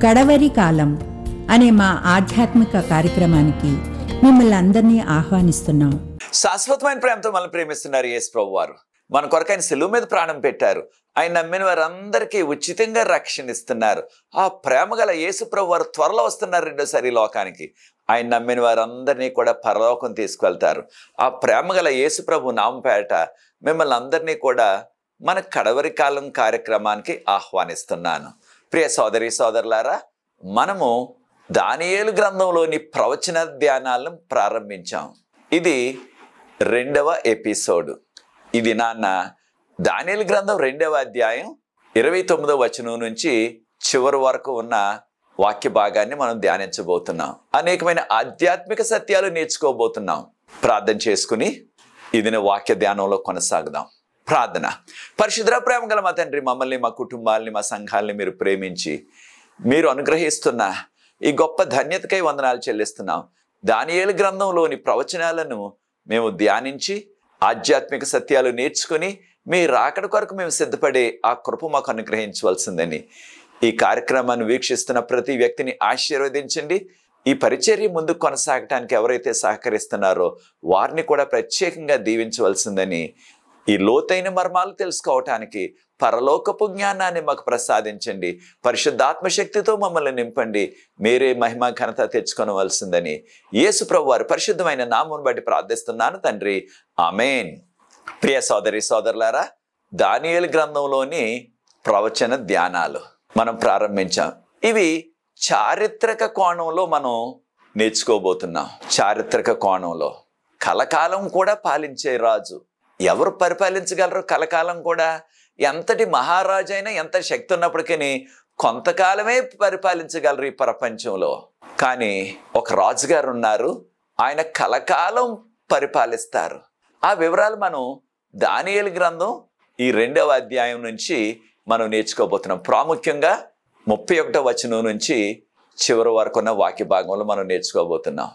కడవరి కాలం అనే మా ఆధ్యాత్మిక కార్యక్రమానికి మిమ్మల్ని అందరినీ ఆహ్వానిస్తున్నాం. శాశ్వతమైన ప్రేమతో మనల్ని ప్రేమిస్తున్నారు యేసు ప్రభువారు. మన కొరకు ఆయన సిలువ మీద ప్రాణం పెట్టారు. ఆయన నమ్మిన వారందరికీ ఉచితంగా రక్షణ ఇస్తున్నారు. ఆ ప్రేమ గల యేసు ప్రభువారు త్వరలో వస్తున్నారు రెండోసారి లోకానికి. ఆయన నమ్మిన వారందరినీ కూడా పరలోకం తీసుకువెళ్తారు. ఆ ప్రేమ గల యేసు ప్రభు నామపేట మిమ్మల్ని అందరినీ కూడా మన కడవరి కాలం కార్యక్రమానికి ఆహ్వానిస్తున్నాను. ప్రియ సోదరి సోదరులారా, మనము దానియేలు గ్రంథంలోని ప్రవచన ధ్యానాలను ప్రారంభించాం. ఇది 2వ ఎపిసోడ్. ఇది నాన్న దానియేలు గ్రంథం 2వ అధ్యాయం 29వ వచనం నుంచి చివరి వరకు ఉన్న వాక్య భాగాన్ని మనం ధ్యానించబోతున్నాం. అనేకమైన ఆధ్యాత్మిక సత్యాలు నేర్చుకోబోతున్నాం. ప్రార్థన చేసుకుని ఇది వాక్య ధ్యానంలో కొనసాగుదాం. ప్రార్థన. పరిశుద్ధ ప్రేమ గల మా తండ్రి, మమ్మల్ని, మా కుటుంబాలని, మా సంఘాలని మీరు ప్రేమించి మీరు అనుగ్రహిస్తున్న ఈ గొప్ప ధన్యతకై వందనాలు చెల్లిస్తున్నాం. దానియేలు గ్రంథంలోని ప్రవచనాలను మేము ధ్యానించి ఆధ్యాత్మిక సత్యాలు నేర్చుకుని మీ రాకడ కొరకు మేము సిద్ధపడే ఆ కృప మాకు అనుగ్రహించవలసిందని ఈ కార్యక్రమాన్ని వీక్షిస్తున్న ప్రతి వ్యక్తిని ఆశీర్వదించండి. ఈ పరిచర్య ముందుకు కొనసాగటానికి ఎవరైతే సహకరిస్తున్నారో వారిని కూడా ప్రత్యేకంగా దీవించవలసిందని, ఈ లోతైన మర్మాలు తెలుసుకోవటానికి పరలోకపు జ్ఞానాన్ని మాకు ప్రసాదించండి. పరిశుద్ధాత్మశక్తితో మమ్మల్ని నింపండి. మీరే మహిమ ఘనత తెచ్చుకొనవలసిందని యేసు ప్రభు వారి పరిశుద్ధమైన నామమును బట్టి ప్రార్థిస్తున్నాను తండ్రి, ఆమేన్. ప్రియ సోదరి సోదరులారా, దానియేలు గ్రంథంలోని ప్రవచన ధ్యానాలు మనం ప్రారంభించాం. ఇవి చారిత్రక కోణంలో మనం నేర్చుకోబోతున్నాం. చారిత్రక కోణంలో కలకాలం కూడా పాలించే రాజు ఎవరు పరిపాలించగలరు? కలకాలం కూడా ఎంతటి మహారాజు అయినా, ఎంత శక్తి ఉన్నప్పటికీ కొంతకాలమే పరిపాలించగలరు ఈ ప్రపంచంలో. కానీ ఒక రాజుగారు ఉన్నారు, ఆయన కలకాలం పరిపాలిస్తారు. ఆ వివరాలు మనం దానియేలు గ్రంథం ఈ 2వ అధ్యాయం నుంచి మనం నేర్చుకోబోతున్నాం. ప్రాముఖ్యంగా 31వ వచనం నుంచి చివరి వరకు ఉన్న వాక్య భాగంలో మనం నేర్చుకోబోతున్నాం.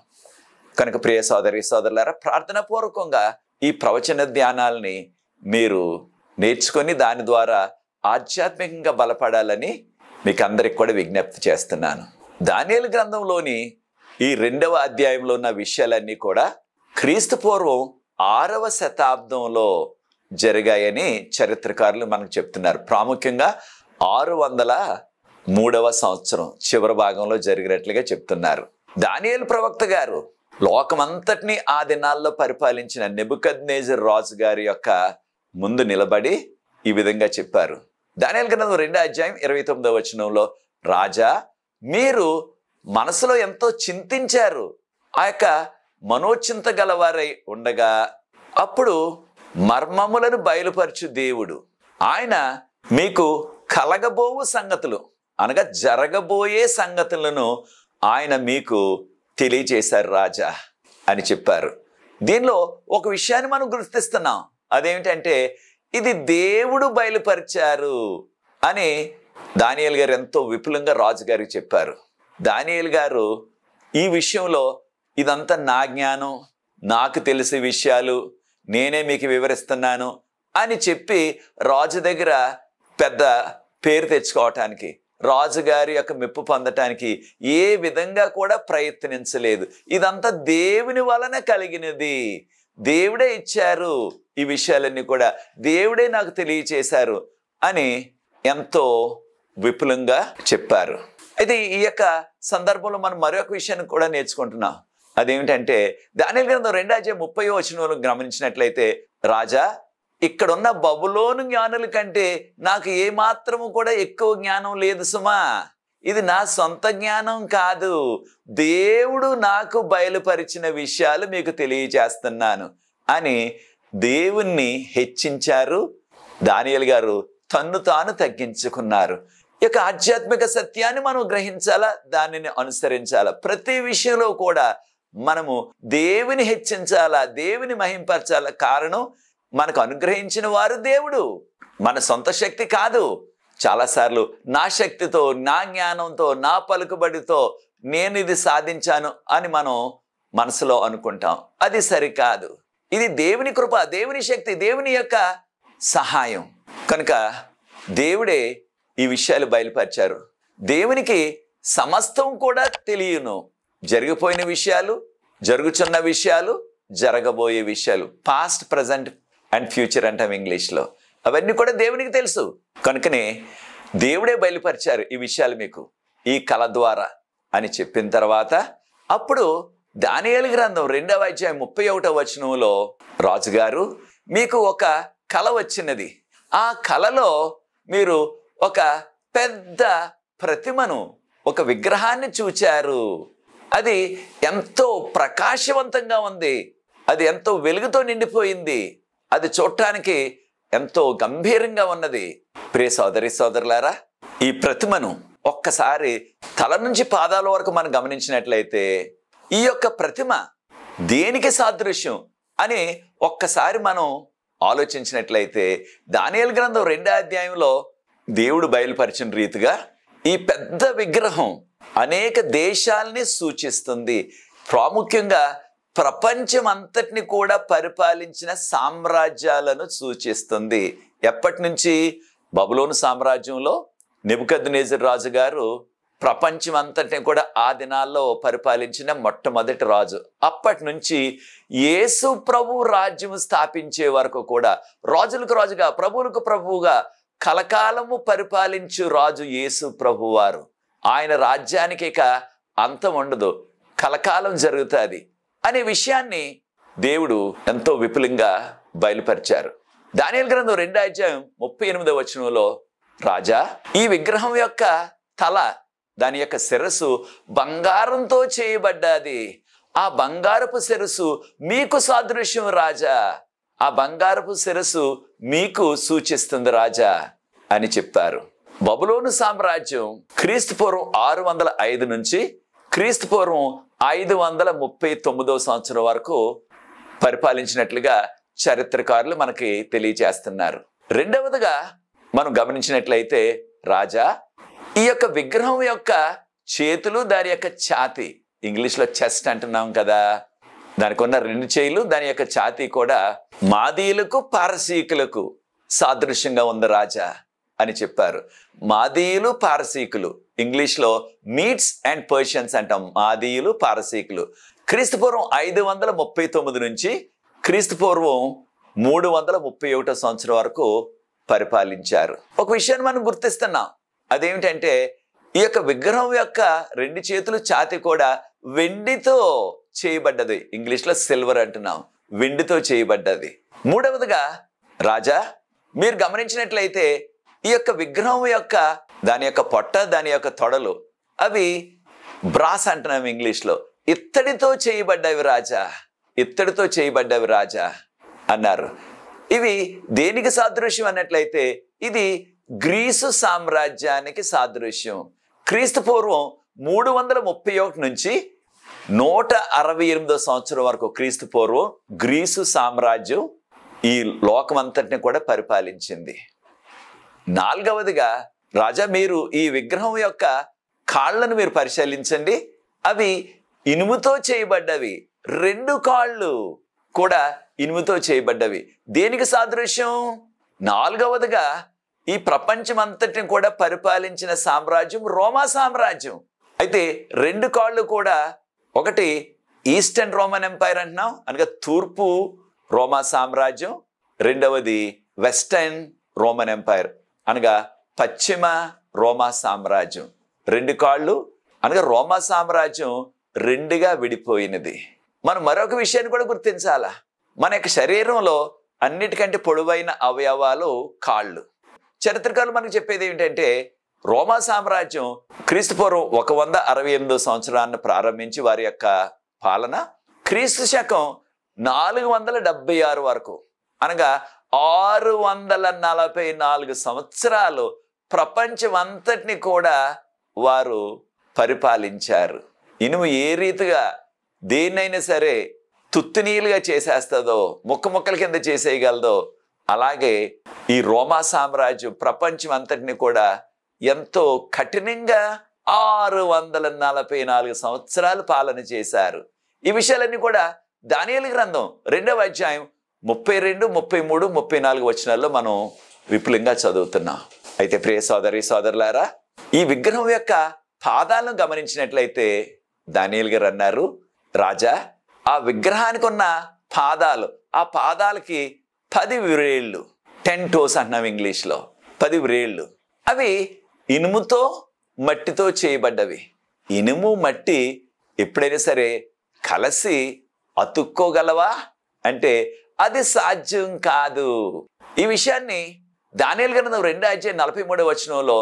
కనుక ప్రియ సోదరి సోదరులారా, ప్రార్థనా పూర్వకంగా ఈ ప్రవచన ధ్యానాలని మీరు నేర్చుకొని దాని ద్వారా ఆధ్యాత్మికంగా బలపడాలని మీకు అందరికి కూడా విజ్ఞప్తి చేస్తున్నాను. దానియేలు గ్రంథంలోని ఈ 2వ అధ్యాయంలో ఉన్న విషయాలన్నీ కూడా క్రీస్తు పూర్వం 6వ శతాబ్దంలో జరిగాయని చరిత్రకారులు మనకు చెప్తున్నారు. ప్రాముఖ్యంగా 603వ సంవత్సరం చివరి భాగంలో జరిగినట్లుగా చెప్తున్నారు. దానియేలు ప్రవక్త గారు లోకమంతటిని ఆ దినాల్లో పరిపాలించిన నెబుకద్నెజర్ రాజు గారి యొక్క ముందు నిలబడి ఈ విధంగా చెప్పారు. దానియేలు గ్రంథం 2వ అధ్యాయం 29వ వచనంలో, రాజా, మీరు మనసులో ఎంతో చింతించారు. ఆ యొక్క మనోచింత గలవారై ఉండగా అప్పుడు మర్మములను బయలుపరచు దేవుడు ఆయన మీకు కలగబోవు సంగతులు అనగా జరగబోయే సంగతులను ఆయన మీకు తెలియజేశారు రాజా అని చెప్పారు. దీనిలో ఒక విషయాన్ని మనం గుర్తిస్తున్నాం. అదేమిటంటే ఇది దేవుడు బయలుపరిచారు అని దానియేలు గారు ఎంతో విపులంగా రాజుగారికి చెప్పారు. దానియేలు గారు ఈ విషయంలో ఇదంతా నా జ్ఞానం, నాకు తెలిసే విషయాలు, నేనే మీకు వివరిస్తున్నాను అని చెప్పి రాజు దగ్గర పెద్ద పేరు తెచ్చుకోవటానికి, రాజుగారి యొక్క మెప్పు పొందటానికి ఏ విధంగా కూడా ప్రయత్నించలేదు. ఇదంతా దేవుని వలన కలిగినది, దేవుడే ఇచ్చారు, ఈ విషయాలన్నీ కూడా దేవుడే నాకు తెలియచేశారు అని ఎంతో విపులంగా చెప్పారు. అయితే ఈ యొక్క సందర్భంలో మనం మరొక విషయాన్ని కూడా నేర్చుకుంటున్నాం. అదేమిటంటే దానియేలు గ్రంథం 2వ అధ్యాయం 30వ వచనంలో గమనించినట్లయితే, రాజా, ఇక్కడున్న బబులోను జ్ఞానుల కంటే నాకు ఏమాత్రము కూడా ఎక్కువ జ్ఞానం లేదు సుమా. ఇది నా సొంత జ్ఞానం కాదు, దేవుడు నాకు బయలుపరిచిన విషయాలు మీకు తెలియజేస్తున్నాను అని దేవుణ్ణి హెచ్చించారు. దానియేలు గారు తన్ను తాను తగ్గించుకున్నారు. ఈ యొక్క ఆధ్యాత్మిక సత్యాన్ని మనం గ్రహించాలా, దానిని అనుసరించాలా. ప్రతి విషయంలో కూడా మనము దేవుని హెచ్చించాలా, దేవుని మహింపరచాలా. కారణం, మనకు అనుగ్రహించిన వారు దేవుడు, మన సొంత శక్తి కాదు. చాలాసార్లు నా శక్తితో, నా జ్ఞానంతో, నా పలుకుబడితో నేను ఇది సాధించాను అని మనం మనసులో అనుకుంటాం. అది సరికాదు. ఇది దేవుని కృప, దేవుని శక్తి, దేవుని యొక్క సహాయం. కనుక దేవుడే ఈ విషయాలు బయలుపరిచారు. దేవునికి సమస్తం కూడా తెలియను. జరిగిపోయిన విషయాలు, జరుగుతున్న విషయాలు, జరగబోయే విషయాలు, పాస్ట్, ప్రజెంట్ అండ్ ఫ్యూచర్ అంటాం ఇంగ్లీష్లో. అవన్నీ కూడా దేవునికి తెలుసు. కనుకనే దేవుడే బయలుపరిచారు ఈ విషయాలు మీకు ఈ కళ ద్వారా అని చెప్పిన తర్వాత అప్పుడు దానియేలు గ్రంథం 2వ అధ్యాయం 31వ వచనంలో రాజుగారు మీకు ఒక కళ వచ్చినది. ఆ కళలో మీరు ఒక పెద్ద ప్రతిమను, ఒక విగ్రహాన్ని చూచారు. అది ఎంతో ప్రకాశవంతంగా ఉంది. అది ఎంతో వెలుగుతో నిండిపోయింది. అది చూడటానికి ఎంతో గంభీరంగా ఉన్నది. ప్రియ సోదరి సోదరులారా, ఈ ప్రతిమను ఒక్కసారి తల నుంచి పాదాల వరకు మనం గమనించినట్లయితే ఈ యొక్క ప్రతిమ దేనికి సాదృశ్యం అని ఒక్కసారి మనం ఆలోచించినట్లయితే దానియేలు గ్రంథం 2వ అధ్యాయంలో దేవుడు బయలుపరిచిన రీతిగా ఈ పెద్ద విగ్రహం అనేక దేశాలని సూచిస్తుంది. ప్రాముఖ్యంగా ప్రపంచం అంతటిని కూడా పరిపాలించిన సామ్రాజ్యాలను సూచిస్తుంది. ఎప్పటి నుంచి? బబులోను సామ్రాజ్యంలో నెబుకద్నెజరు రాజు గారు ప్రపంచం అంతటిని కూడా ఆ దినాల్లో పరిపాలించిన మొట్టమొదటి రాజు. అప్పటి నుంచి యేసు ప్రభు రాజ్యం స్థాపించే వరకు కూడా రాజులకు రాజుగా, ప్రభువులకు ప్రభువుగా కలకాలము పరిపాలించు రాజు యేసు ప్రభువారు. ఆయన రాజ్యానికి ఇక అంతం ఉండదు, కలకాలం జరుగుతుంది అనే విషయాన్ని దేవుడు ఎంతో విపులంగా బయలుపరిచారు. దానియేలు గ్రంథం 2వ అధ్యాయం 38వ వచనంలో రాజా, ఈ విగ్రహం యొక్క తల, దాని యొక్క శిరస్సు బంగారంతో చేయబడ్డది. ఆ బంగారపు శిరస్సు మీకు సాదృశ్యం రాజా. ఆ బంగారపు శిరస్సు మీకు సూచిస్తుంది రాజా అని చెప్పారు. బబులోను సామ్రాజ్యం క్రీస్తు పూర్వం 605 నుంచి క్రీస్తు పూర్వం 539వ సంవత్సరం వరకు పరిపాలించినట్లుగా చరిత్రకారులు మనకి తెలియజేస్తున్నారు. రెండవదిగా మనం గమనించినట్లయితే రాజా ఈ యొక్క విగ్రహం యొక్క చేతులు, దాని యొక్క ఛాతీ, ఇంగ్లీష్లో చెస్ట్ అంటున్నాం కదా, దానికి ఉన్న 2 చేతులు, దాని యొక్క ఛాతీ కూడా మాదీయులకు పారసీకులకు సాదృశ్యంగా ఉంది రాజా అని చెప్పారు. మాదీయులు, పారసీకులు, ఇంగ్లీష్లో మీడ్స్ అండ్ పర్షియన్స్ అంటాం. మాదీయులు, పారసీకులు క్రీస్తు పూర్వం 539 నుంచి క్రీస్తు పూర్వం 331 సంవత్సరం వరకు పరిపాలించారు. ఒక విషయాన్ని మనం గుర్తిస్తున్నాం. అదేమిటంటే ఈ యొక్క విగ్రహం యొక్క 2 చేతులు, ఛాతీ కూడా వెండితో చేయబడ్డది. ఇంగ్లీష్లో సిల్వర్ అంటున్నాం. వెండితో చేయబడ్డది. మూడవదిగా రాజా మీరు గమనించినట్లయితే ఈ యొక్క విగ్రహం యొక్క దాని యొక్క పొట్ట, దాని యొక్క తొడలు అవి బ్రాస్ అంటున్నాం ఇంగ్లీష్లో. ఇత్తడితో చేయబడ్డవి రాజా, ఇత్తడితో చేయబడ్డవి రాజా అన్నారు. ఇవి దేనికి సాదృశ్యం అన్నట్లయితే ఇది గ్రీసు సామ్రాజ్యానికి సాదృశ్యం. క్రీస్తు పూర్వం 331 నుంచి 168వ సంవత్సరం వరకు క్రీస్తు పూర్వం గ్రీసు సామ్రాజ్యం ఈ లోకమంతటిని కూడా పరిపాలించింది. నాలుగవదిగా రాజా మీరు ఈ విగ్రహం యొక్క కాళ్ళను మీరు పరిశీలించండి. అవి ఇనుముతో చేయబడ్డవి. 2 కాళ్ళు కూడా ఇనుముతో చేయబడ్డవి. దేనికి సాదృశ్యం? నాలుగవదిగా ఈ ప్రపంచం అంతటిని కూడా పరిపాలించిన సామ్రాజ్యం రోమా సామ్రాజ్యం. అయితే 2 కాళ్ళు కూడా, ఒకటి ఈస్టర్న్ రోమన్ ఎంపైర్ అంటున్నాం, అనగా తూర్పు రోమా సామ్రాజ్యం. రెండవది వెస్టర్న్ రోమన్ ఎంపైర్, అనగా పశ్చిమ రోమా సామ్రాజ్యం. 2 కాళ్ళు అనగా రోమా సామ్రాజ్యం 2గా విడిపోయినది. మనం మరొక విషయాన్ని కూడా గుర్తించాలా. మన యొక్క శరీరంలో అన్నిటికంటే పొడవైన అవయవాలు కాళ్ళు. చరిత్రకారులు మనకు చెప్పేది ఏమిటంటే రోమా సామ్రాజ్యం క్రీస్తు పూర్వం 168వ సంవత్సరాన్ని ప్రారంభించి వారి యొక్క పాలన క్రీస్తు శకం 476 వరకు, అనగా 644 సంవత్సరాలు ప్రపంచం అంతటిని కూడా వారు పరిపాలించారు. ఇనుము ఏ రీతిగా దేన్నైనా సరే తుత్తునీలుగా చేసేస్తుందో, ముక్కల కింద చేసేయగలదో, అలాగే ఈ రోమా సామ్రాజ్యం ప్రపంచం అంతటిని కూడా ఎంతో కఠినంగా 644 సంవత్సరాలు పాలన చేశారు. ఈ విషయాలన్నీ కూడా దానియేలు గ్రంథం 2వ అధ్యాయం 32, 33, 34 వచనాల్లో మనం విపులంగా చదువుతున్నాం. అయితే ప్రియ సోదరి సోదరులారా, ఈ విగ్రహం యొక్క పాదాలను గమనించినట్లయితే దానియేలు గారు అన్నారు, రాజా ఆ విగ్రహానికి ఉన్న పాదాలు, ఆ పాదాలకి 10 వ్రేళ్ళు, 10 toes అంటున్నాం ఇంగ్లీష్లో, 10 వ్రేళ్ళు. అవి ఇనుముతో మట్టితో చేయబడ్డవి. ఇనుము మట్టి ఎప్పుడైనా సరే కలిసి అతుక్కోగలవా అంటే అది సాధ్యం కాదు. ఈ విషయాన్ని దానియేలు గ్రంథం 2:43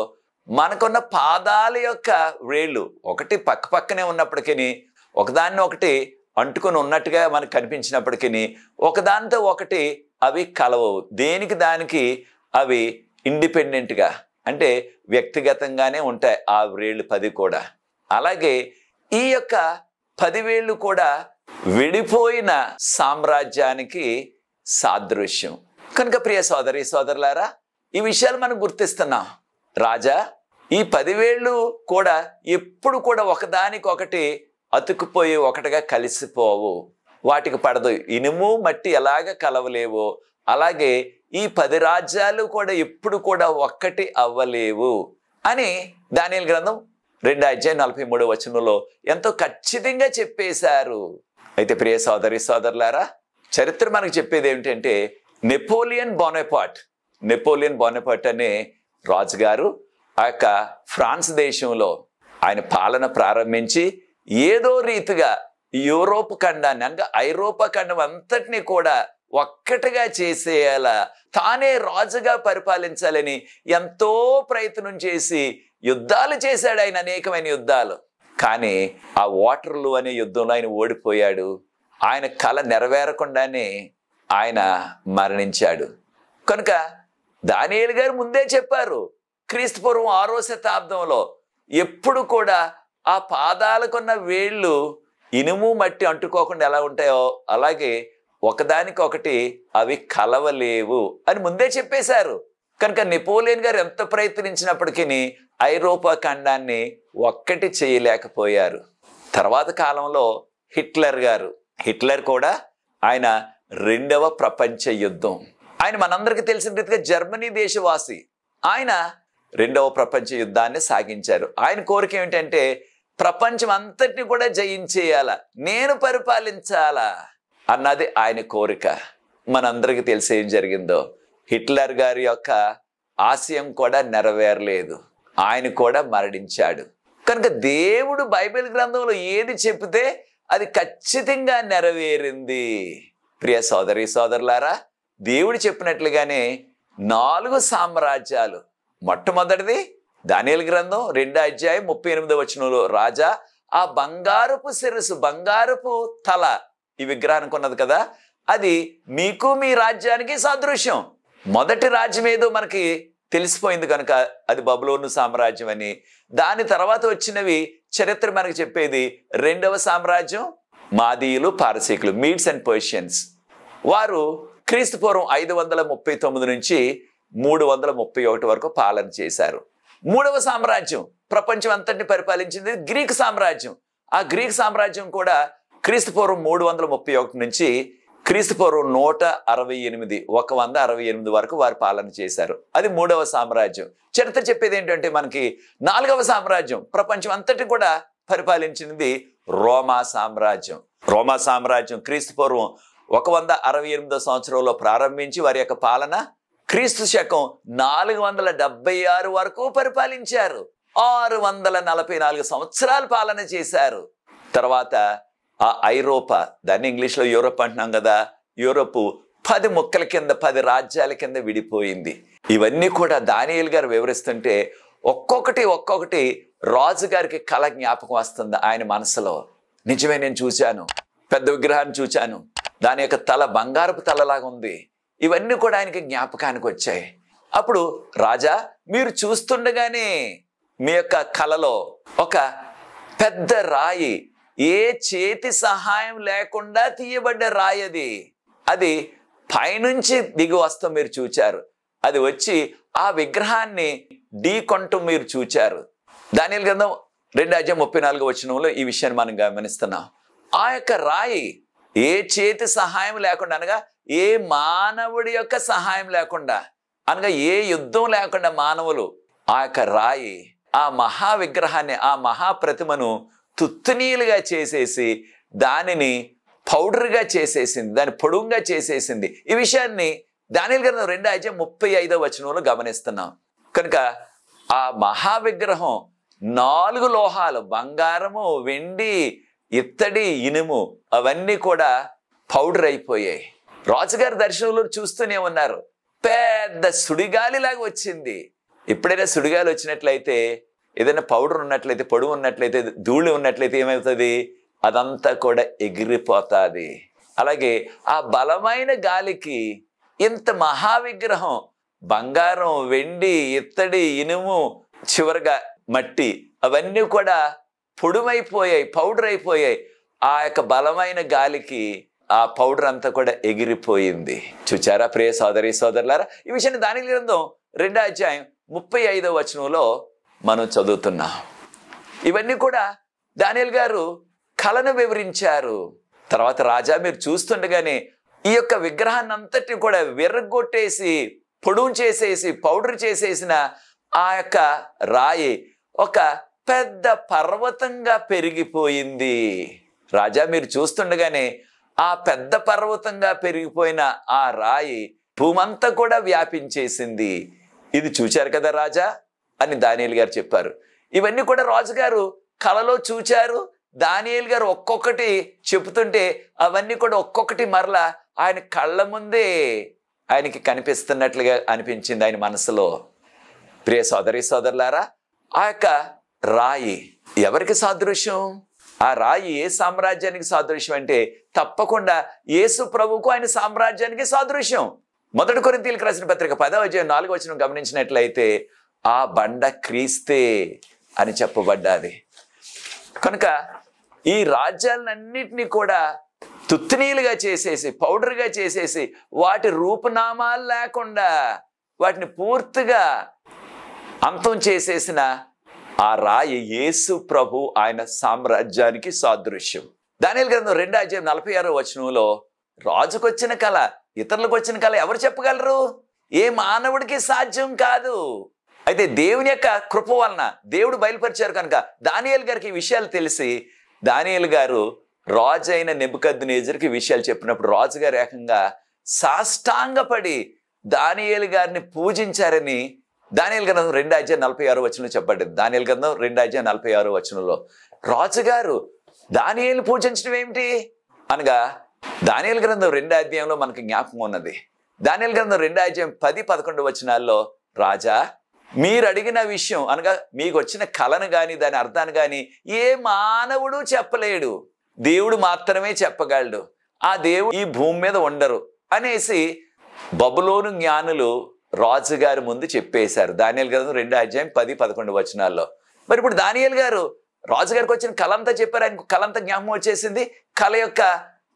మనకున్న పాదాల యొక్క వేళ్ళు ఒకటి పక్క పక్కనే ఉన్నప్పటికీ, ఒకదాన్ని ఒకటి అంటుకొని ఉన్నట్టుగా మనకు కనిపించినప్పటికీ, ఒకదానితో ఒకటి అవి కలవవు. దేనికి దానికి అవి ఇండిపెండెంట్గా అంటే వ్యక్తిగతంగానే ఉంటాయి ఆ వేళ్ళు 10 కూడా. అలాగే ఈ యొక్క 10 వేళ్ళు కూడా విడిపోయిన సామ్రాజ్యానికి సాదృశ్యం. కనుక ప్రియ సోదరి సోదరులారా, ఈ విషయాలు మనం గుర్తిస్తున్నాం. రాజా ఈ 10 వేళ్ళు కూడా ఎప్పుడు కూడా ఒకదానికొకటి అతుకుపోయి ఒకటిగా కలిసిపోవు, వాటికి పడదు. ఇనుము మట్టి ఎలాగ కలవలేవో అలాగే ఈ 10 రాజ్యాలు కూడా ఎప్పుడు కూడా ఒక్కటి అవ్వలేవు అని దానియేలు గ్రంథం 2:43 ఎంతో ఖచ్చితంగా చెప్పేశారు. అయితే ప్రియ సోదరి సోదరులారా, చరిత్ర మనకు చెప్పేది ఏమిటంటే నెపోలియన్ బోనపార్ట్ అనే రాజుగారు ఆ యొక్క ఫ్రాన్స్ దేశంలో ఆయన పాలన ప్రారంభించి ఏదో రీతిగా యూరోప్ ఖండాన్ని అంటే ఐరోపా ఖండం అంతటినీ కూడా ఒక్కటిగా చేసేయాలా, తానే రాజుగా పరిపాలించాలని ఎంతో ప్రయత్నం చేసి యుద్ధాలు చేశాడు ఆయన, అనేకమైన యుద్ధాలు. కానీ ఆ వాటర్లూ అనే యుద్ధంలో ఆయన ఓడిపోయాడు. ఆయన కల నెరవేరకుండానే ఆయన మరణించాడు. కనుక దానియేలు గారు ముందే చెప్పారు, క్రీస్తు పూర్వం 6వ శతాబ్దంలో ఎప్పుడు కూడా ఆ పాదాలకున్న వేళ్ళు ఇనుము మట్టి అంటుకోకుండా ఎలా ఉంటాయో అలాగే ఒకదానికొకటి అవి కలవలేవు అని ముందే చెప్పేశారు. కనుక నెపోలియన్ గారు ఎంత ప్రయత్నించినప్పటికీ ఐరోపా ఖండాన్ని ఒక్కటి చేయలేకపోయారు. తర్వాత కాలంలో హిట్లర్ కూడా ఆయన 2వ ప్రపంచ యుద్ధం, ఆయన మనందరికీ తెలిసిన రీతిగా జర్మనీ దేశవాసి, ఆయన 2వ ప్రపంచ యుద్ధాన్ని సాగించారు. ఆయన కోరిక ఏమిటంటే ప్రపంచం అంతటిని కూడా జయించేయాలా, నేను పరిపాలించాలా అన్నది ఆయన కోరిక. మనందరికీ తెలిసి ఏం జరిగిందో, హిట్లర్ గారి యొక్క ఆశయం కూడా నెరవేరలేదు, ఆయన కూడా మరణించాడు. కనుక దేవుడు బైబిల్ గ్రంథంలో ఏది చెప్తే అది ఖచ్చితంగా నెరవేరింది. ప్రియ సోదరి సోదరులారా, దేవుడు చెప్పినట్లుగానే 4 సామ్రాజ్యాలు, మొట్టమొదటిది దానియేలు గ్రంథం 2:38 రాజా ఆ బంగారపు శిరస్సు, బంగారపు తల ఈ విగ్రహానికి ఉన్నది కదా, అది మీకు మీ రాజ్యానికి సాదృశ్యం. మొదటి రాజ్యం ఏదో మనకి తెలిసిపోయింది కనుక అది బబులోను సామ్రాజ్యం అని. దాని తర్వాత వచ్చినవి చరిత్ర మనకు చెప్పేది 2వ సామ్రాజ్యం మాదీయులు, పారసీకులు, మీడ్స్ అండ్ పర్షియన్స్. వారు క్రీస్తు పూర్వం 539 నుంచి 331 వరకు పాలన చేశారు. 3వ సామ్రాజ్యం ప్రపంచం అంతటిని పరిపాలించింది గ్రీక్ సామ్రాజ్యం. ఆ గ్రీక్ సామ్రాజ్యం కూడా క్రీస్తు పూర్వం 331 నుంచి క్రీస్తు పూర్వం 168 వరకు వారు పాలన చేశారు. అది 3వ సామ్రాజ్యం. చరిత్ర చెప్పేది ఏంటంటే మనకి 4వ సామ్రాజ్యం ప్రపంచం అంతటి కూడా పరిపాలించినది రోమా సామ్రాజ్యం క్రీస్తు పూర్వం 168 ప్రారంభించి వారి యొక్క పాలన క్రీస్తు శకం 476 వరకు పరిపాలించారు. 644 సంవత్సరాలు పాలన చేశారు. తర్వాత ఆ ఐరోపా, దాన్ని ఇంగ్లీష్లో యూరోప్ అంటున్నాం కదా, యూరోపు 10 ముక్కల కింద 10 రాజ్యాల కింద విడిపోయింది. ఇవన్నీ కూడా దానియేలు గారు వివరిస్తుంటే ఒక్కొక్కటి రాజుగారికి కళ జ్ఞాపకం వస్తుంది ఆయన మనసులో. నిజమే, నేను చూశాను, పెద్ద విగ్రహాన్ని చూశాను, దాని యొక్క తల బంగారపు తలలాగా ఉంది. ఇవన్నీ కూడా ఆయనకి జ్ఞాపకానికి వచ్చాయి. అప్పుడు రాజా, మీరు చూస్తుండగానే మీ యొక్క కలలో ఒక పెద్ద రాయి, ఏ చేతి సహాయం లేకుండా తీయబడ్డ రాయి, అది పైనుంచి దిగి వస్తాం మీరు చూచారు. అది వచ్చి ఆ విగ్రహాన్ని ఢీకొంటూ మీరు చూచారు. దానియేలు గ్రంథం 2:34 ఈ విషయాన్ని మనం గమనిస్తున్నాం. ఆ యొక్క రాయి ఏ చేతి సహాయం లేకుండా, అనగా ఏ మానవుడి యొక్క సహాయం లేకుండా, అనగా ఏ యుద్ధం లేకుండా మానవులు ఆ యొక్క రాయి ఆ మహా విగ్రహాన్ని, ఆ మహాప్రతిమను తుత్తునీలుగా చేసేసి దానిని పౌడర్గా చేసేసింది, దాన్ని పొడుగుగా చేసేసింది. ఈ విషయాన్ని దానియేలు గ్రంథం 2:35 గమనిస్తున్నాం. కనుక ఆ మహా విగ్రహం 4 లోహాలు, బంగారము, వెండి, ఇత్తడి, ఇనుము, అవన్నీ కూడా పౌడర్ అయిపోయాయి. రాజుగారి దర్శనంలో చూస్తూనే ఉన్నారు. పెద్ద సుడిగాలిలాగా వచ్చింది. ఎప్పుడైనా సుడిగాలి వచ్చినట్లయితే, ఏదైనా పౌడర్ ఉన్నట్లయితే, పొడుగు ఉన్నట్లయితే, ధూళి ఉన్నట్లయితే ఏమవుతుంది? అదంతా కూడా ఎగిరిపోతుంది. అలాగే ఆ బలమైన గాలికి ఇంత మహావిగ్రహం, బంగారం, వెండి, ఇత్తడి, ఇనుము, చివరగా మట్టి, అవన్నీ కూడా పొడుమైపోయాయి, పౌడర్ అయిపోయాయి. ఆ యొక్క బలమైన గాలికి ఆ పౌడర్ అంతా కూడా ఎగిరిపోయింది. చూచారా ప్రియ సోదరి సోదరులారా? ఈ విషయాన్ని దానియేలు గ్రంథం 2:35 మనం చదువుతున్నాం. ఇవన్నీ కూడా దానియేలు గారు కలను వివరించారు. తర్వాత రాజా మీరు చూస్తుండగానే ఈ యొక్క విగ్రహాన్ని అంతటిని కూడా విరగొట్టేసి, పొడుగు చేసేసి, పౌడర్ చేసేసిన ఆ యొక్క రాయి ఒక పెద్ద పర్వతంగా పెరిగిపోయింది. రాజా మీరు చూస్తుండగానే ఆ పెద్ద పర్వతంగా పెరిగిపోయిన ఆ రాయి భూమంతా కూడా వ్యాపించేసింది. ఇది చూచారు కదా రాజా అని దానియేలు గారు చెప్పారు. ఇవన్నీ కూడా రాజుగారు కలలో చూచారు. దానియేలు గారు ఒక్కొక్కటి చెబుతుంటే అవన్నీ కూడా ఒక్కొక్కటి మరలా ఆయన కళ్ళ ముందే ఆయనకి కనిపిస్తున్నట్లుగా అనిపించింది ఆయన మనసులో. ప్రియ సోదరి సోదరులారా, ఆ యొక్క రాయి ఎవరికి సాదృశ్యం? ఆ రాయి ఏ సామ్రాజ్యానికి సాదృశ్యం అంటే తప్పకుండా యేసు ప్రభువుకు, ఆయన సామ్రాజ్యానికి సాదృశ్యం. 1 కొరింథీయులకు రాసిన పత్రిక 10:4 గమనించినట్లయితే ఆ బండ క్రీస్తే అని చెప్పబడ్డాది. కనుక ఈ రాజ్యాలన్నింటినీ కూడా తుత్తునీలుగా చేసేసి, పౌడర్గా చేసేసి, వాటి రూపునామాలు లేకుండా వాటిని పూర్తిగా అంతం చేసేసిన ఆ రాయి యేసు ప్రభు, ఆయన సామ్రాజ్యానికి సాదృశ్యం. దానియేలు గ్రంథం 2:46 రాజుకొచ్చిన కళ, ఇతరులకు వచ్చిన కళ ఎవరు చెప్పగలరు? ఏ మానవుడికి సాధ్యం కాదు. అయితే దేవుని యొక్క కృప వలన దేవుడు బయలుపరిచారు కనుక దానియేలు గారికి ఈ విషయాలు తెలిసి, దానియేలు గారు రాజు అయిన నెబుకద్నెజరుకి విషయాలు చెప్పినప్పుడు రాజుగారు ఏకంగా సాష్టాంగపడి దానియేలు గారిని పూజించారని దానియేలు గ్రంథం 2:46 చెప్పబడ్డది. దానియేలు గ్రంథం 2:46 రాజుగారు దానియేలు పూజించడం ఏమిటి అనగా, దానియేలు గ్రంథం 2 మనకు జ్ఞాపకం ఉన్నది. దానియేలు గ్రంథం 2:10-11 రాజా మీరు అడిగిన విషయం అనగా మీకు వచ్చిన కళను కానీ దాని అర్థాన్ని కానీ ఏ మానవుడు చెప్పలేడు, దేవుడు మాత్రమే చెప్పగలడు. ఆ దేవుడు ఈ భూమి మీద ఉండరు అనేసి బబులోను జ్ఞానులు రాజుగారి ముందు చెప్పేశారు. దానియేలు గ్రంథం 2:10-11 మరి ఇప్పుడు దానియేలు గారు రాజుగారికి వచ్చిన కళ అంతా చెప్పారు. ఆయనకు కళ అంతా జ్ఞాపకం వచ్చేసింది. కళ యొక్క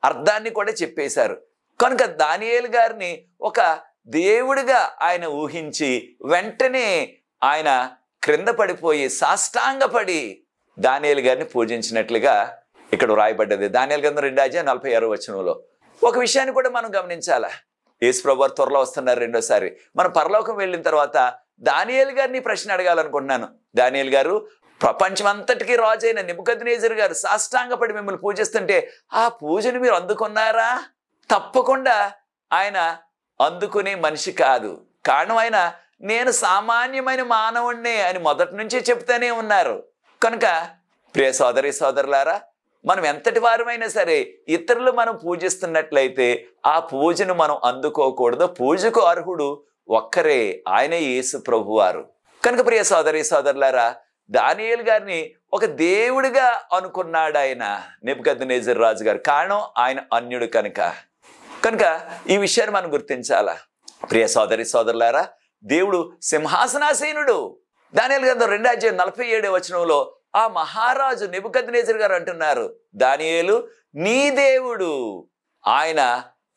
అర్థాన్ని కూడా చెప్పేశారు. కనుక దానియేలు గారిని ఒక దేవుడిగా ఆయన ఊహించి వెంటనే ఆయన క్రింద పడిపోయి సాష్టాంగపడి దానియేలు గారిని పూజించినట్లుగా ఇక్కడ వ్రాయబడ్డది. దానియేలు గ్రంథం 2:46 ఒక విషయాన్ని కూడా మనం గమనించాలా. యేసు ప్రభువారు త్వరలో వస్తున్నారు రెండోసారి. మనం పరలోకం వెళ్ళిన తర్వాత దానియేలు గారిని ప్రశ్న అడగాలనుకుంటున్నాను. దానియేలు గారు ప్రపంచం అంతటికీ రాజు అయిన నెబుకద్నెజరు గారు సాష్టాంగపడి మిమ్మల్ని పూజిస్తుంటే ఆ పూజను మీరు అందుకున్నారా? తప్పకుండా ఆయన అందుకునే మనిషి కాదు. కారణం ఆయన నేను సామాన్యమైన మానవుణ్ణే అని మొదటి నుంచే చెప్తూనే ఉన్నారు. కనుక ప్రియ సోదరి సోదరులారా, మనం ఎంతటి వారమైనా సరే ఇతరులు మనం పూజిస్తున్నట్లయితే ఆ పూజను మనం అందుకోకూడదు. పూజకు అర్హుడు ఒక్కరే, ఆయనే యేసు ప్రభువారు. కనుక ప్రియ సోదరి సోదరులారా, దానియేలు గారిని ఒక దేవుడిగా అనుకున్నాడు ఆయన నెబుకద్నెజరు రాజు గారు. కారణం ఆయన అన్యుడు కనుక. ఈ విషయాన్ని మనం గుర్తించాలా. ప్రియ సోదరి సోదరులారా, దేవుడు సింహాసనాసీనుడు. దానియేలు గ్రంథం 2:47 ఆ మహారాజు నెబుకద్నెజరు గారు అంటున్నారు, దానియేలు నీ దేవుడు, ఆయన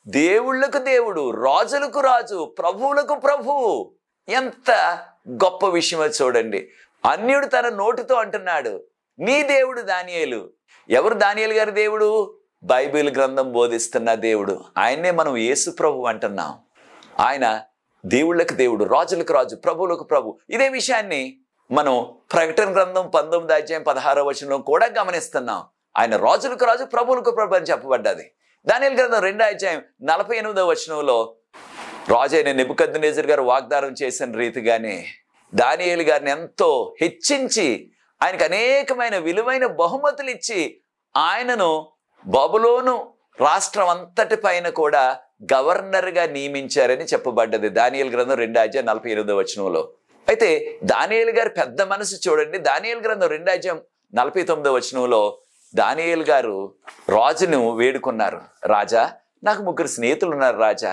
దేవుళ్లకు దేవుడు, రాజులకు రాజు, ప్రభువులకు ప్రభువు. ఎంత గొప్ప విషయమో చూడండి. అన్యుడు తన నోటితో అంటున్నాడు నీ దేవుడు దానియేలు. ఎవరు దానియేలు గారి దేవుడు? బైబిల్ గ్రంథం బోధిస్తున్న దేవుడు. ఆయన్నే మనం యేసు ప్రభు అంటున్నాం. ఆయన దేవుళ్ళకు దేవుడు, రాజులకు రాజు, ప్రభువులకు ప్రభు. ఇదే విషయాన్ని మనం ప్రకటన గ్రంథం 19:16 కూడా గమనిస్తున్నాం. ఆయన రాజులకు రాజు, ప్రభువులకు ప్రభు అని చెప్పబడ్డది. దానియేలు గ్రంథం 2:48 రాజు అయిన నెబుకద్నెజర్ గారు వాగ్దానం చేసిన రీతిగానే దానియేలు గారిని ఎంతో హెచ్చించి ఆయనకు అనేకమైన విలువైన బహుమతులు ఇచ్చి ఆయనను బబులోను రాష్ట్రం అంతటి పైన కూడా గవర్నర్గా నియమించారని చెప్పబడ్డది దానియేలు గ్రంథం 2:48. అయితే దానియేలు గారి పెద్ద మనసు చూడండి. దానియేలు గ్రంథం 2:49 దానియేలు గారు రాజును వేడుకున్నారు. రాజా, నాకు 3 స్నేహితులు ఉన్నారు రాజా,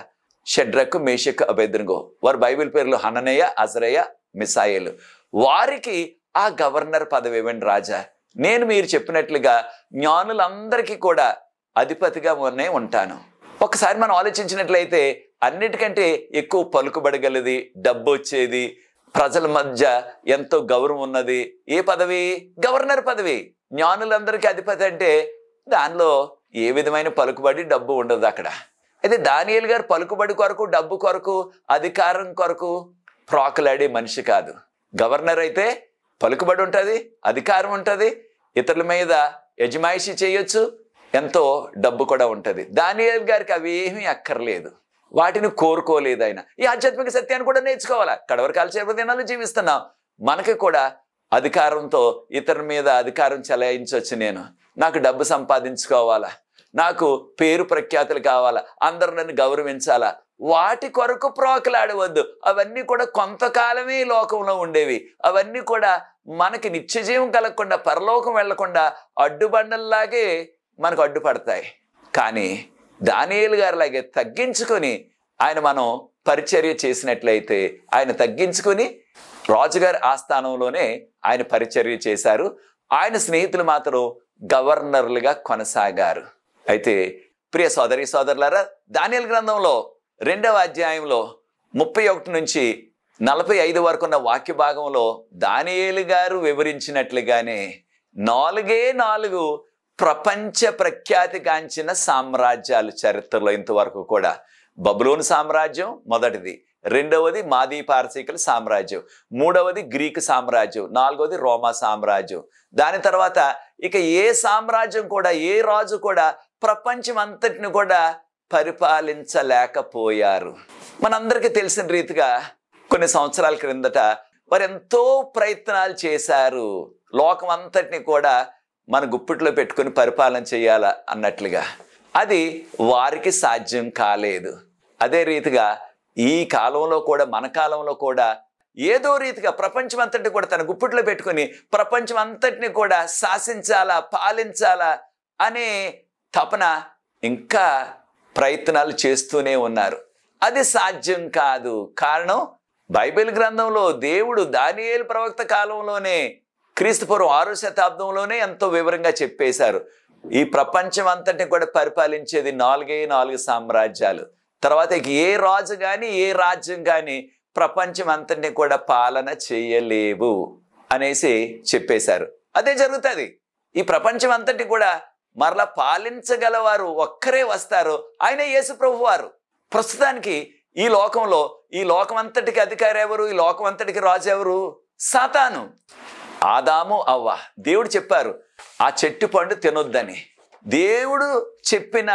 షడ్రకు, మేషకు, అబేద్నెగో. వారి బైబిల్ పేర్లు హననయ, అజరయ, మిసాయేలు. వారికి ఆ గవర్నర్ పదవి ఇవ్వండి రాజా. నేను మీరు చెప్పినట్లుగా జ్ఞానులందరికీ కూడా అధిపతిగా ఉంటాను. ఒకసారి మనం ఆలోచించినట్లయితే అన్నిటికంటే ఎక్కువ పలుకుబడగలది, డబ్బు వచ్చేది, ప్రజల మధ్య ఎంతో గౌరవం ఉన్నది ఏ పదవి? గవర్నర్ పదవి. జ్ఞానులందరికీ అధిపతి అంటే దానిలో ఏ విధమైన పలుకుబడి, డబ్బు ఉండదు అక్కడ. అయితే దానియేలు గారు పలుకుబడి కొరకు, డబ్బు కొరకు, అధికారం కొరకు ప్రాకులాడే మనిషి కాదు. గవర్నర్ అయితే పలుకుబడి ఉంటుంది, అధికారం ఉంటుంది, ఇతరుల మీద యజమాయిషి చేయొచ్చు, ఎంతో డబ్బు కూడా ఉంటుంది. దానియేలు గారికి అవి ఏమీ అక్కర్లేదు, వాటిని కోరుకోలేదు ఆయన. ఈ ఆధ్యాత్మిక సత్యాన్ని కూడా నేర్చుకోవాలా. కడవరకాల చివరి దినాలు జీవిస్తున్నాం. మనకి కూడా అధికారంతో ఇతరుల మీద అధికారం చెలాయించవచ్చు. నాకు డబ్బు సంపాదించుకోవాలా, నాకు పేరు ప్రఖ్యాతులు కావాలా, అందరూ నన్ను గౌరవించాలా, వాటి కొరకు ప్రోకలాడవద్దు. అవన్నీ కూడా కొంతకాలమే ఈ లోకంలో ఉండేవి. అవన్నీ కూడా మనకి నిత్యజీవం కలగకుండా, పరలోకం వెళ్లకుండా అడ్డుబండల్లాగే మనకు అడ్డుపడతాయి. కానీ దానియేలు గారిలాగే తగ్గించుకొని ఆయన మనం పరిచర్య చేసినట్లయితే, ఆయన తగ్గించుకొని రాజుగారి ఆస్థానంలోనే ఆయన పరిచర్య చేశారు. ఆయన స్నేహితులు మాత్రం గవర్నర్లుగా కొనసాగారు. అయితే ప్రియ సోదరి సోదరులారా, దానియేలు గ్రంథంలో 2వ అధ్యాయంలో 31 నుంచి 45 వరకు ఉన్న వాక్య భాగంలో దానియేలు గారు వివరించినట్లుగానే 4 ప్రపంచ ప్రఖ్యాతి గాంచిన సామ్రాజ్యాలు చరిత్రలో ఇంతవరకు కూడా. బబులోను సామ్రాజ్యం మొదటిది, 2వది మాదీ పారసీకుల సామ్రాజ్యం, 3వది గ్రీకు సామ్రాజ్యం, 4వది రోమా సామ్రాజ్యం. దాని తర్వాత ఇక ఏ సామ్రాజ్యం కూడా, ఏ రాజు కూడా ప్రపంచం అంతటిని కూడా పరిపాలించలేకపోయారు. మనందరికీ తెలిసిన రీతిగా కొన్ని సంవత్సరాల క్రిందట వారు ఎంతో ప్రయత్నాలు చేశారు, లోకం అంతటిని కూడా మన గుప్పిట్లో పెట్టుకుని పరిపాలన చేయాల అన్నట్లుగా. అది వారికి సాధ్యం కాలేదు. అదే రీతిగా ఈ కాలంలో కూడా, మన కాలంలో కూడా ఏదో రీతిగా ప్రపంచం అంతటిని కూడా తన గుప్పిట్లో పెట్టుకుని ప్రపంచం అంతటిని కూడా శాసించాలా, పాలించాలా అనే తపన ఇంకా ప్రయత్నాలు చేస్తూనే ఉన్నారు. అది సాధ్యం కాదు. కారణం, బైబిల్ గ్రంథంలో దేవుడు దానియేలు ప్రవక్త కాలంలోనే, క్రీస్తుపూర్వం 6వ శతాబ్దంలోనే ఎంతో వివరంగా చెప్పేశారు. ఈ ప్రపంచం అంతటిని కూడా పరిపాలించేది 4 సామ్రాజ్యాలు. తర్వాత ఏ రాజు కానీ, ఏ రాజ్యం కానీ ప్రపంచం అంతటిని కూడా పాలన చేయలేవు అనేసి చెప్పేశారు. అదే జరుగుతుంది. ఈ ప్రపంచం అంతటి కూడా మరలా పాలించగలవారు ఒక్కరే వస్తారు, ఆయన యేసు ప్రభువు వారు. ప్రస్తుతానికి ఈ లోకంలో, ఈ లోకం అంతటికి అధికారి ఎవరు? ఈ లోకం అంతటికి రాజు ఎవరు? సాతాను. ఆదాము, అవ్వ దేవుడు చెప్పారు ఆ చెట్టు పండు తినొద్దని. దేవుడు చెప్పిన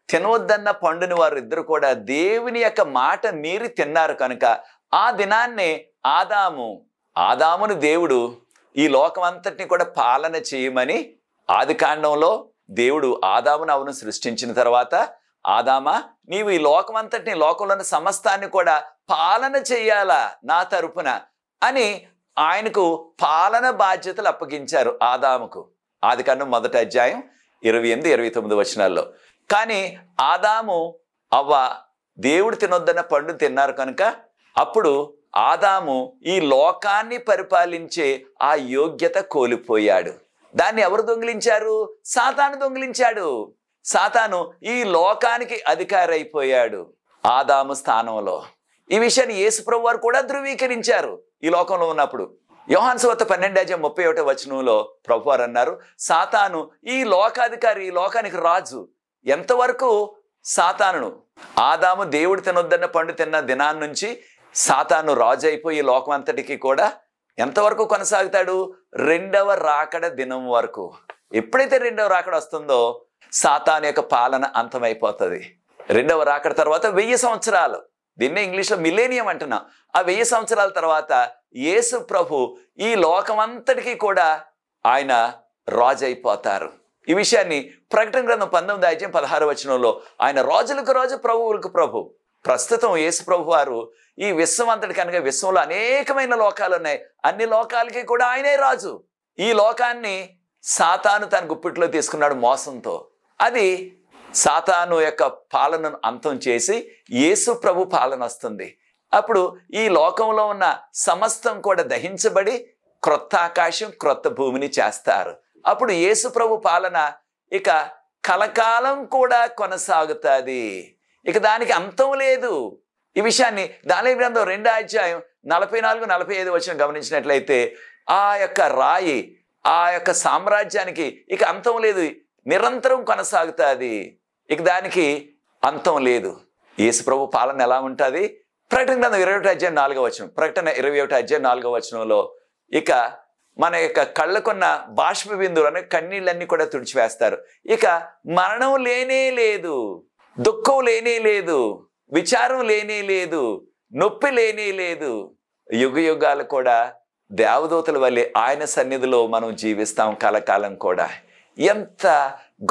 తినవద్దన్న పండుని వారు ఇద్దరు కూడా దేవుని యొక్క మాట మీరి తిన్నారు కనుక ఆ దినాన్నే ఆదామును దేవుడు ఈ లోకం అంతటిని కూడా పాలన చేయమని ఆదికాండంలో దేవుడు ఆదామును అవును సృష్టించిన తర్వాత, ఆదామా నీవు ఈ లోకం అంతటిని, లోకంలోని సమస్తాన్ని కూడా పాలన చెయ్యాలా నా తరపున అని ఆయనకు పాలన బాధ్యతలు అప్పగించారు ఆదాముకు. ఆదికాండం 1వ అధ్యాయం 28-29 వచనాల్లో. కానీ ఆదాము, అవ్వ దేవుడు తినొద్దన్న పండు తిన్నారు కనుక అప్పుడు ఆదాము ఈ లోకాన్ని పరిపాలించే ఆ యోగ్యత కోల్పోయాడు. దాన్ని ఎవరు దొంగిలించారు? సాతాను దొంగిలించాడు. సాతాను ఈ లోకానికి అధికారి అయిపోయాడు ఆదాము స్థానంలో. ఈ విషయాన్ని యేసు ప్రభువు వారు కూడా ధృవీకరించారు ఈ లోకంలో ఉన్నప్పుడు. యోహాను సువార్త 12:31 వచనంలో ప్రభువారు అన్నారు, సాతాను ఈ లోకాధికారి, ఈ లోకానికి రాజు. ఎంతవరకు సాతానును? ఆదాము దేవుడు తినొద్దన్న పండు తిన్న దినాన్ని నుంచి సాతాను రాజు అయిపోయి లోకం అంతటికి కూడా ఎంతవరకు కొనసాగుతాడు? రెండవ రాకడ దినం వరకు. ఎప్పుడైతే రెండవ రాకడ వస్తుందో సాతాను యొక్క పాలన అంతమైపోతుంది. రెండవ రాకడ తర్వాత 1000 సంవత్సరాలు, దీన్నే ఇంగ్లీష్లో మిలేనియం అంటున్నాం. ఆ 1000 సంవత్సరాల తర్వాత యేసు ప్రభు ఈ లోకమంతటికీ కూడా ఆయన రాజు అయిపోతారు. ఈ విషయాన్ని ప్రకటన గ్రంథం 19:16 ఆయన రాజులకు రాజు, ప్రభువులకు ప్రభు. ప్రస్తుతం యేసు ప్రభు వారు ఈ విశ్వం అంతటి కనుక విశ్వంలో అనేకమైన లోకాలు ఉన్నాయి, అన్ని లోకాలకి కూడా ఆయనే రాజు. ఈ లోకాన్ని సాతాను తన గుప్పిట్లో తీసుకున్నాడు మోసంతో. అది సాతాను యొక్క పాలనను అంతం చేసి యేసు ప్రభు పాలన వస్తుంది. అప్పుడు ఈ లోకంలో ఉన్న సమస్తం కూడా దహించబడి క్రొత్త ఆకాశం, క్రొత్త భూమిని చేస్తారు. అప్పుడు యేసు ప్రభు పాలన ఇక కలకాలం కూడా కొనసాగుతుంది. ఇక దానికి అంతం లేదు. ఈ విషయాన్ని దానియేలు గ్రంథం 2:44-45 గమనించినట్లయితే ఆ యొక్క రాయి, ఆ యొక్క సామ్రాజ్యానికి ఇక అంతం లేదు, నిరంతరం కొనసాగుతుంది. ఇక దానికి అంతం లేదు. యేసు ప్రభు పాలన ఎలా ఉంటుంది? ప్రకటన గ్రంథం 21:4 ప్రకటన 21:4 ఇక మన యొక్క కళ్ళకున్న బాష్ప బిందువులు అనే కన్నీళ్ళన్నీ కూడా తుడిచివేస్తారు. ఇక మరణం లేనే లేదు, దుఃఖం లేనే లేదు, విచారం లేనే లేదు, నొప్పి లేనే లేదు. యుగ యుగాలు కూడా దేవదూతల వల్లే ఆయన సన్నిధిలో మనం జీవిస్తాం కలకాలం కూడా. ఎంత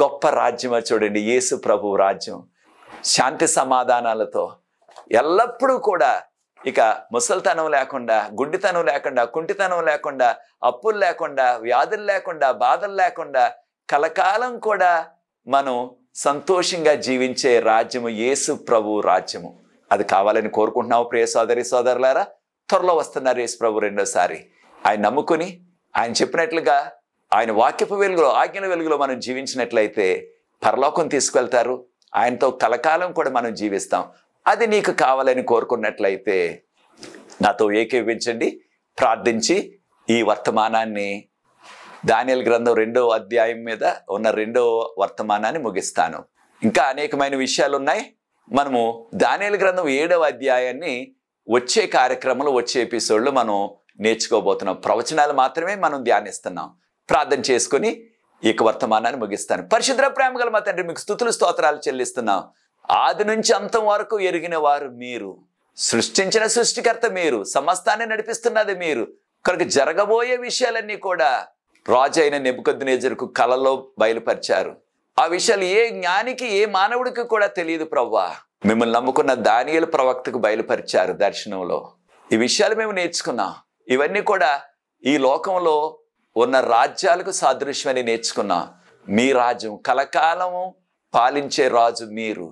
గొప్ప రాజ్యమో చూడండి యేసు ప్రభు రాజ్యం. శాంతి సమాధానాలతో ఎల్లప్పుడూ కూడా ఇక ముసలితనం లేకుండా, గుడ్డితనం లేకుండా, కుంటితనం లేకుండా, అప్పులు లేకుండా, వ్యాధులు లేకుండా, బాధలు లేకుండా కలకాలం కూడా మనం సంతోషంగా జీవించే రాజ్యము యేసు ప్రభు రాజ్యము. అది కావాలని కోరుకుంటున్నావు ప్రియ సోదరి సోదరులారా. త్వరలో వస్తున్నారు యేసు ప్రభు రెండోసారి. ఆయన నమ్ముకుని ఆయన చెప్పినట్లుగా ఆయన వాక్యపు వెలుగులో, ఆజ్ఞల వెలుగులో మనం జీవించినట్లయితే పరలోకం తీసుకెళ్తారు. ఆయనతో కలకాలం కూడా మనం జీవిస్తాం. అది నీకు కావాలని కోరుకున్నట్లయితే నాతో ఏకీభవించండి, ప్రార్థించి ఈ వర్తమానాన్ని దానియేలు గ్రంథం 2వ అధ్యాయం మీద ఉన్న 2వ వర్తమానాన్ని ముగిస్తాను. ఇంకా అనేకమైన విషయాలు ఉన్నాయి. మనము దానియేలు గ్రంథం 7వ అధ్యాయాన్ని వచ్చే కార్యక్రమంలో, వచ్చే ఎపిసోడ్లో మనం నేర్చుకోబోతున్నాం. ప్రవచనాలు మాత్రమే మనం ధ్యానిస్తున్నాం. ప్రార్థన చేసుకుని ఈ వర్తమానాన్ని ముగిస్తాను. పరిశుద్ధ ప్రేమ గల మా తండ్రి, మీకు స్తుతులు స్తోత్రాలు చెల్లిస్తున్నాం. ఆది నుంచి అంతం వరకు ఎరిగిన వారు మీరు, సృష్టించిన సృష్టికర్త మీరు, సమస్తాన్ని నడిపిస్తున్నది మీరు. కనుక జరగబోయే విషయాలన్నీ కూడా రాజు అయిన నెబుకద్నెజరుకు కలలో బయలుపరిచారు. ఆ విషయాలు ఏ జ్ఞానికి, ఏ మానవుడికి కూడా తెలియదు ప్రభువా. మిమ్మల్ని నమ్ముకున్న దానియేలు ప్రవక్తకు బయలుపరిచారు దర్శనంలో. ఈ విషయాలు మేము నేర్చుకున్నాం. ఇవన్నీ కూడా ఈ లోకంలో ఉన్న రాజ్యాలకు సాదృశ్యమని నేర్చుకున్నాం. మీ రాజ్యం కలకాలము పాలించే రాజు మీరు.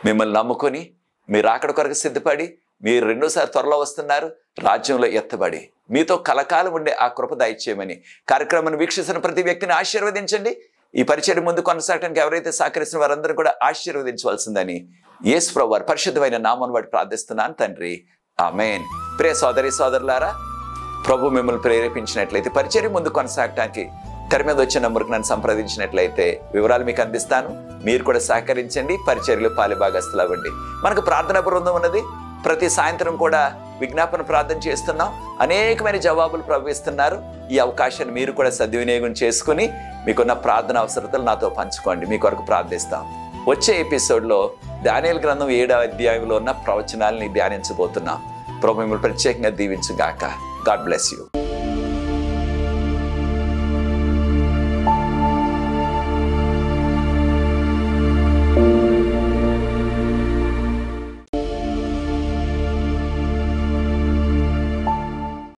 మిమ్మల్ని నమ్ముకొని మీరు అక్కడ కొరకు సిద్ధపడి మీరు రెండోసారి త్వరలో వస్తున్నారు. రాజ్యంలో ఎత్తబడి మీతో కలకాలం ఉండే ఆ కృప దయచేయమని కార్యక్రమాన్ని వీక్షిస్తున్న ప్రతి వ్యక్తిని ఆశీర్వదించండి. ఈ పరిచయం ముందు కొనసాగడానికి ఎవరైతే సహకరిస్తున్న వారందరూ కూడా ఆశీర్వదించవలసిందని యేసు ప్రభువు వారి పరిశుద్ధమైన నామమును బట్టి ప్రార్థిస్తున్నాను తండ్రి, ఆమేన్. ప్రియ సోదరి సోదరులారా, ప్రభు మిమ్మల్ని ప్రేరేపించినట్లయితే పరిచర్య ముందు కొనసాగటానికి తెర మీద వచ్చిన నంబర్కి నన్ను సంప్రదించినట్లయితే వివరాలు మీకు అందిస్తాను. మీరు కూడా సహకరించండి, పరిచర్యలో పాలుభాగస్తులు అవ్వండి. మనకు ప్రార్థన బృందం ఉన్నది. ప్రతి సాయంత్రం కూడా విజ్ఞాపన ప్రార్థన చేస్తున్నాం. అనేకమైన జవాబులు ప్రవహిస్తున్నారు. ఈ అవకాశాన్ని మీరు కూడా సద్వినియోగం చేసుకుని మీకున్న ప్రార్థన అవసరతలు నాతో పంచుకోండి. మీ కొరకు ప్రార్థిస్తాం. వచ్చే ఎపిసోడ్లో దానియేలు గ్రంథం 7వ అధ్యాయంలో ఉన్న ప్రవచనాలని ధ్యానించబోతున్నాం. ప్రభు మిమ్మల్ని ప్రత్యేకంగా దీవించుగాక. God bless you.